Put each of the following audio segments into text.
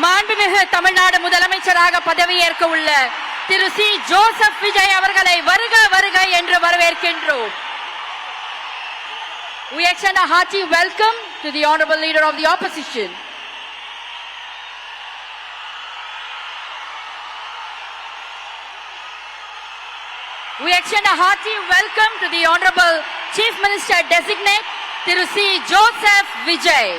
மாண்புமிகு தமிழ்நாடு முதலமைச்சராக பதவியேற்க உள்ள திரு சி ஜோசப் விஜய் அவர்களை வருக வருக என்று வரவேற்கின்றோம். We extend a hearty welcome to the honorable leader of the opposition. We extend a hearty welcome to the honorable Chief Minister designate Thiru C. Joseph Vijay.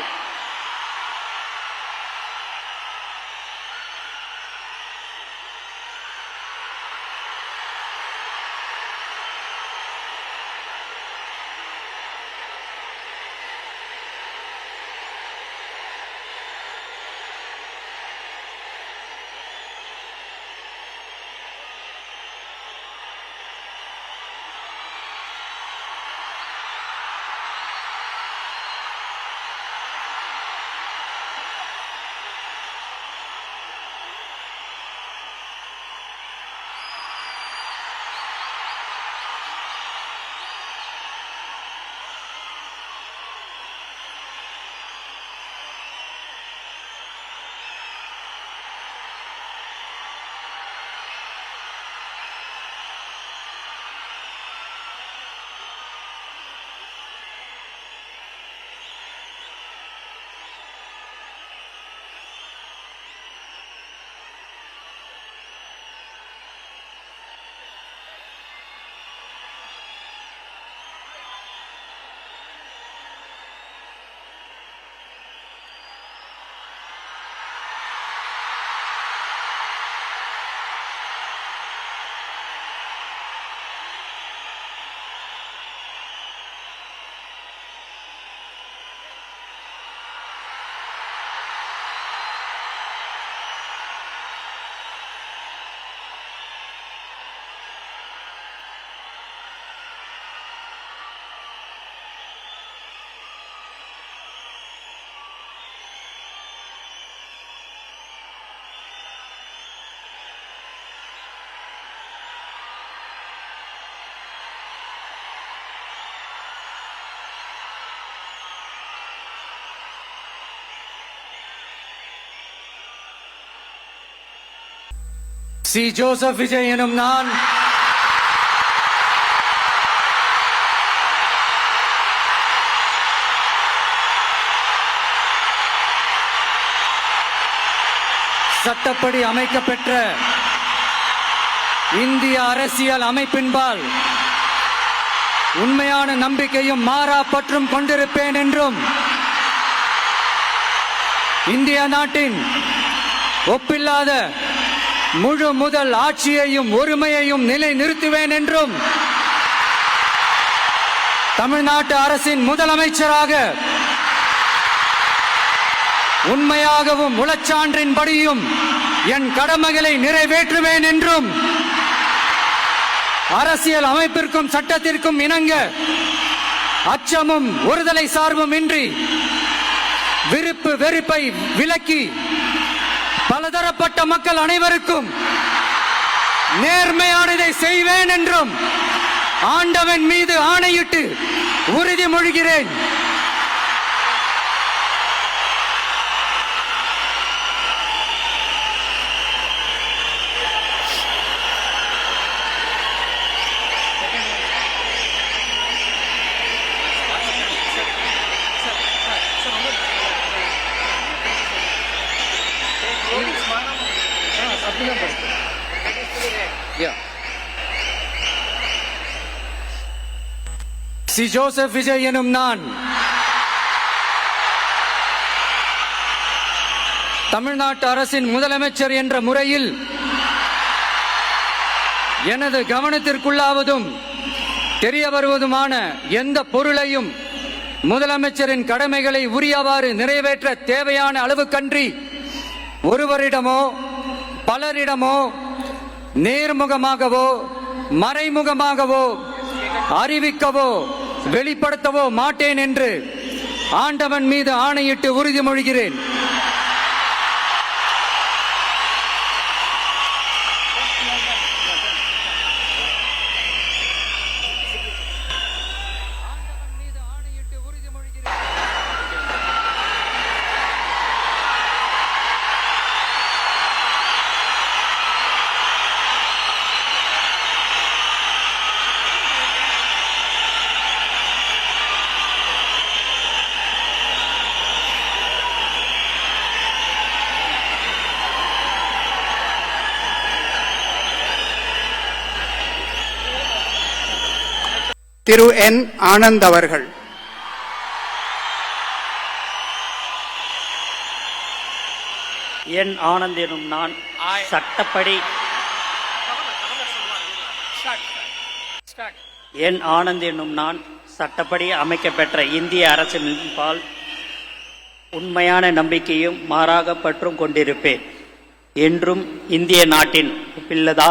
C Joseph Vijay எனும் நான் சட்டப்படி அமைக்கப்பெற்ற இந்திய அரசியல் அமைப்பின்பால் உண்மையான நம்பிக்கையும் மாறா பற்றும் கொண்டிருப்பேன் என்றும் இந்திய நாட்டின் ஒப்பில்லாத முழு முதல் ஆட்சியையும் ஒருமையையும் நிலைநிறுத்துவேன் என்றும் தமிழ்நாட்டு அரசின் முதலமைச்சராக உண்மையாகவும் உளச்சான்றின்படியும் என் கடமைகளை நிறைவேற்றுவேன் என்றும் அரசியல் அமைப்பிற்கும் சட்டத்திற்கும் இணங்க அச்சமும் ஒருதலை சார்பும் இன்றி விருப்பு வெறுப்பை விலக்கி பலதரப்பட்ட மக்கள் அனைவருக்கும் நேர்மையானதை செய்வேன் என்றும் ஆண்டவன் மீது ஆணையிட்டு உறுதிமொழிகிறேன். சி ஜோசப் விஜய் எனும் நான் தமிழ்நாட்டு அரசின் முதலமைச்சர் என்ற முறையில் எனது கவனத்திற்குள்ளாவதும் தெரிய வருவதுமான எந்த பொருளையும் முதலமைச்சரின் கடமைகளை உரியவாறு நிறைவேற்ற தேவையான அளவுக்கன்றி ஒருவரிடமோ பலரிடமோ நேர்முகமாகவோ மறைமுகமாகவோ அறிவிக்கவோ வெளிப்படுத்தவோ மாட்டேன் என்று ஆண்டவன் மீது ஆணையிட்டு உறுதிமொழிகிறேன். திரு என் ஆனந்த் அவர்கள். என் ஆனந்த் எனும் நான் சட்டப்படி என் ஆனந்த் என்னும் நான் சட்டப்படி அமைக்கப்பெற்ற இந்திய அரசின்பால் உண்மையான நம்பிக்கையும் மாறாக பற்றும் கொண்டிருப்பேன். என்றும் இந்திய நாட்டின் பிள்ளதா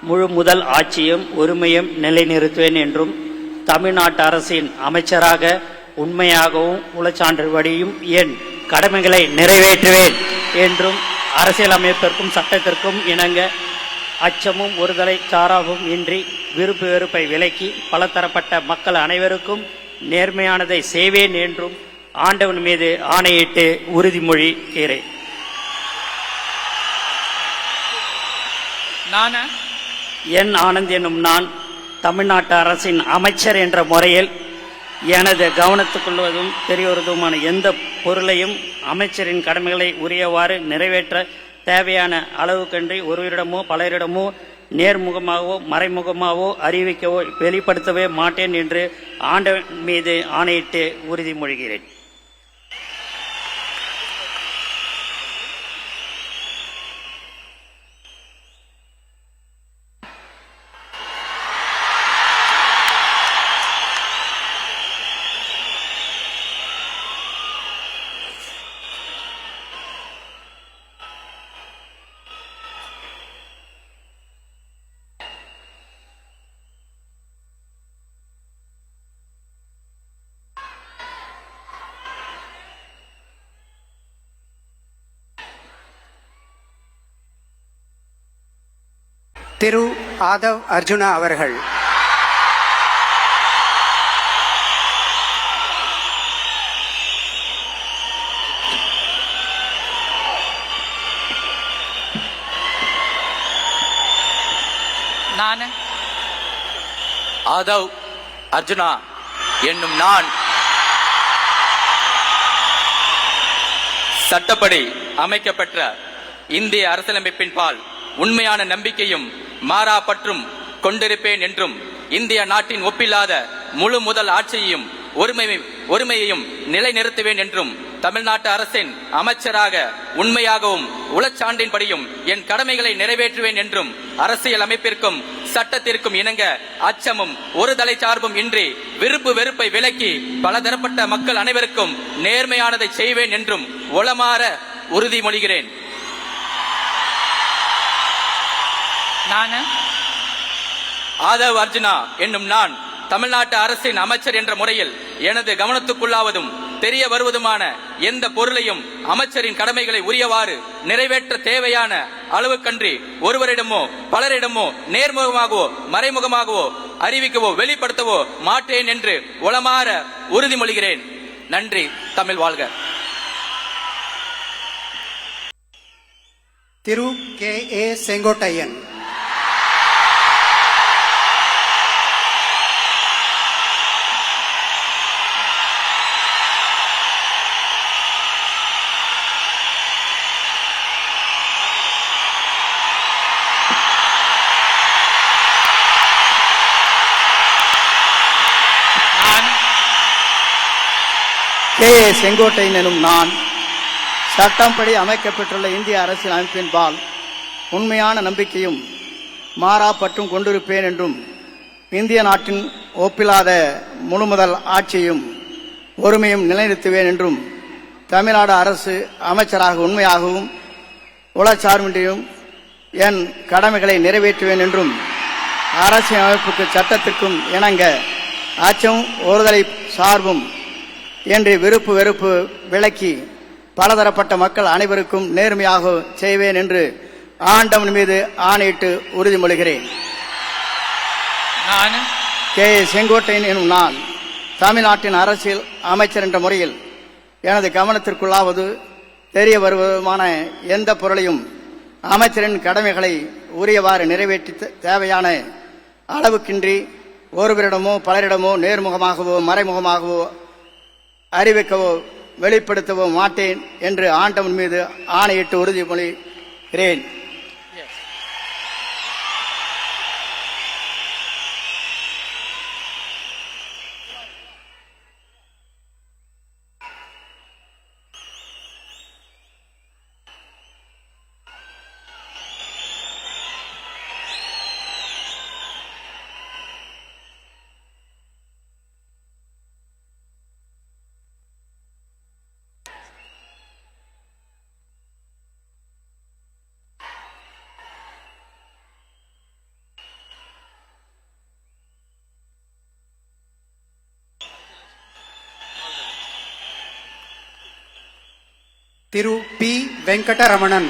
முழு முதல் ஆட்சியும் ஒருமையும் நிலைநிறுத்துவேன் என்றும் தமிழ்நாட்டு அரசின் அமைச்சராக உண்மையாகவும் உளச்சான்றுபடியும் என் கடமைகளை நிறைவேற்றுவேன் என்றும் அரசியலமைப்பிற்கும் சட்டத்திற்கும் இணங்க அச்சமும் ஒருதலை சாராவும் இன்றி விருப்பு வெறுப்பை விலக்கி பலதரப்பட்ட மக்கள் அனைவருக்கும் நேர்மையானதை செய்வேன் என்றும் ஆண்டவன் மீது ஆணையிட்டு உறுதிமொழிகிறேன். என் ஆனந்த் எனும் நான் தமிழ்நாட்டு அரசின் அமைச்சர் என்ற முறையில் எனது கவனத்துக்குள்வதும் தெரியவதுமான எந்த பொருளையும் அமைச்சரின் கடமைகளை உரியவாறு நிறைவேற்ற தேவையான அளவுக்கன்றி ஒருவரிடமோ பலரிடமோ நேர்முகமாகவோ மறைமுகமாகவோ அறிவிக்கவோ வெளிப்படுத்தவே மாட்டேன் என்று ஆண்டவன் மீது ஆணையிட்டு உறுதிமொழிகிறேன். திரு ஆதவ் அர்ஜுனா அவர்கள். ஆதவ் அர்ஜுனா என்னும் நான் சட்டப்படி அமைக்கப்பெற்ற இந்திய அரசியலமைப்பின் பால் உண்மையான நம்பிக்கையும் மாறா பற்றும் கொண்டிருப்பேன் என்றும் இந்திய நாட்டின் ஒப்பில்லாத முழு முதல் ஆட்சியையும் ஒருமையையும் நிலைநிறுத்துவேன் என்றும் தமிழ்நாட்டு அரசின் அமைச்சராக உண்மையாகவும் உளச்சான்றின்படியும் என் கடமைகளை நிறைவேற்றுவேன் என்றும் அரசியல் அமைப்பிற்கும் சட்டத்திற்கும் இணங்க அச்சமும் ஒரு தலை சார்பும் இன்றி விருப்பு வெறுப்பை விலக்கி பலதரப்பட்ட மக்கள் அனைவருக்கும் நேர்மையானதை செய்வேன் என்றும் உளமாற உறுதிமொழிகிறேன். ஆதவ் அர்ஜுனா என்னும் நான் தமிழ்நாட்டு அரசின் அமைச்சர் என்ற முறையில் எனது கவனத்துக்குள்ளாவதும் தெரிய வருவதுமான எந்த பொருளையும் அமைச்சரின் கடமைகளை உரியவாறு நிறைவேற்ற தேவையான அளவுக்கன்றி ஒருவரிடமோ பலரிடமோ நேர்முகமாகவோ மறைமுகமாகவோ அறிவிக்கவோ வெளிப்படுத்தவோ மாட்டேன் என்று உளமாற உறுதிமொழிகிறேன். நன்றி. தமிழ் வாழ்க. Thiru K A Sengottaiyan. K A Sengottaiyan எனும் நான் சட்டப்படி அமைக்கப்பட்டுள்ள இந்திய அரசியல் அமைப்பின்பால் உண்மையான நம்பிக்கையும் மாறா பற்றும் கொண்டிருப்பேன் என்றும் இந்திய நாட்டின் ஒப்பில்லாத முழுமுதல் ஆட்சியும் ஒருமையும் நிலைநிறுத்துவேன் என்றும் தமிழ்நாடு அரசு அமைச்சராக உண்மையாகவும் உளச்சார்பின்றியும் என் கடமைகளை நிறைவேற்றுவேன் என்றும் அரசியல் அமைப்புக்கு சட்டத்திற்கும் இணங்க அச்சம் ஒருதலை சார்பும் என்று விருப்பு வெறுப்பு விலக்கி பலதரப்பட்ட மக்கள் அனைவருக்கும் நேர்மையாக செய்வேன் என்று ஆண்டவன் மீது ஆணையிட்டு உறுதிமொழிகிறேன். கே ஏ செங்கோட்டையன் எனும் நான் தமிழ்நாட்டின் அரசியல் அமைச்சர் என்ற முறையில் எனது கவனத்திற்குள்ளாவது தெரிய வருவதுமான எந்த பொருளையும் அமைச்சரின் கடமைகளை உரியவாறு நிறைவேற்றி தேவையான அளவுக்கின்றி ஒருவரிடமோ பலரிடமோ நேர்முகமாகவோ மறைமுகமாகவோ அறிவிக்கவோ வெளிப்படுத்தவோ மாட்டேன் என்று ஆண்டவன் மீது ஆணையிட்டு உறுதிமொழிகிறேன். திரு பி வெங்கடரமணன்